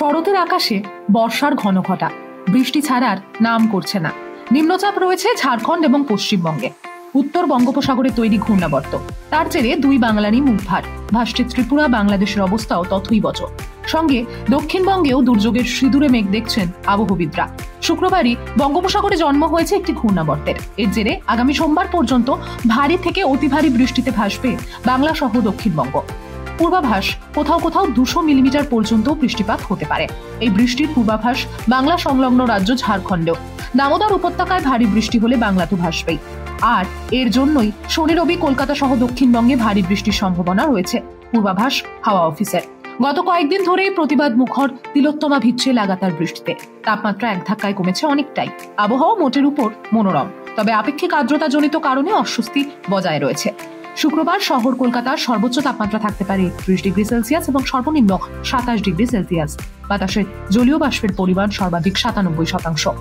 শরতের আকাশে বর্ষার ঘন ঘটা, বৃষ্টি ছাড়ার নাম করছে না। নিম্নচাপ রয়েছে ঝাড়খণ্ড এবং পশ্চিমবঙ্গে। উত্তর বঙ্গোপসাগরে তৈরি ঘূর্ণাবর্ত, তার জেরে দুই বাংলারই মুখ ভার। ভাসছে ত্রিপুরা, বাংলাদেশের অবস্থাও তথৈবচ। সঙ্গে দক্ষিণবঙ্গেও দুর্যোগের সিঁদুরে মেঘ দেখছেন আবহবিদরা। শুক্রবারই বঙ্গোপসাগরে জন্ম হয়েছে একটি ঘূর্ণাবর্তের। এর জেরে আগামী সোমবার পর্যন্ত ভারী থেকে অতি ভারী বৃষ্টিতে ভাসবে বাংলা সহ দক্ষিণবঙ্গ। পূর্বাভাস, কোথাও কোথাও 200 মিলিমিটার পর্যন্ত বৃষ্টিপাত হতে পারে। এই বৃষ্টির পূর্বাভাস বাংলা সংলগ্ন রাজ্য ঝাড়খণ্ডেও। দামোদর উপত্যকায় ভারী বৃষ্টি হলে বাংলা তো ভাসবেই। আর এর জন্যই শনি রবি কলকাতা সহ দক্ষিণবঙ্গে ভারী বৃষ্টির সম্ভাবনা রয়েছে পূর্বাভাস হাওয়া অফিসের। গত কয়েকদিন ধরেই প্রতিবাদ মুখর তিলোত্তমা ভিজছে লাগাতার বৃষ্টিতে। তাপমাত্রা এক ধাক্কায় কমেছে অনেকটাই। আবহাওয়া মোটের উপর মনোরম, তবে আপেক্ষিক আর্দ্রতাজনিত কারণে অস্বস্তি বজায় রয়েছে। শুক্রবার শহর কলকাতার সর্বোচ্চ তাপমাত্রা থাকতে পারে 31 ডিগ্রি সেলসিয়াস এবং সর্বনিম্ন 27 ডিগ্রি সেলসিয়াস। বাতাসে জলীয় বাষ্পের পরিমাণ সর্বাধিক 97%।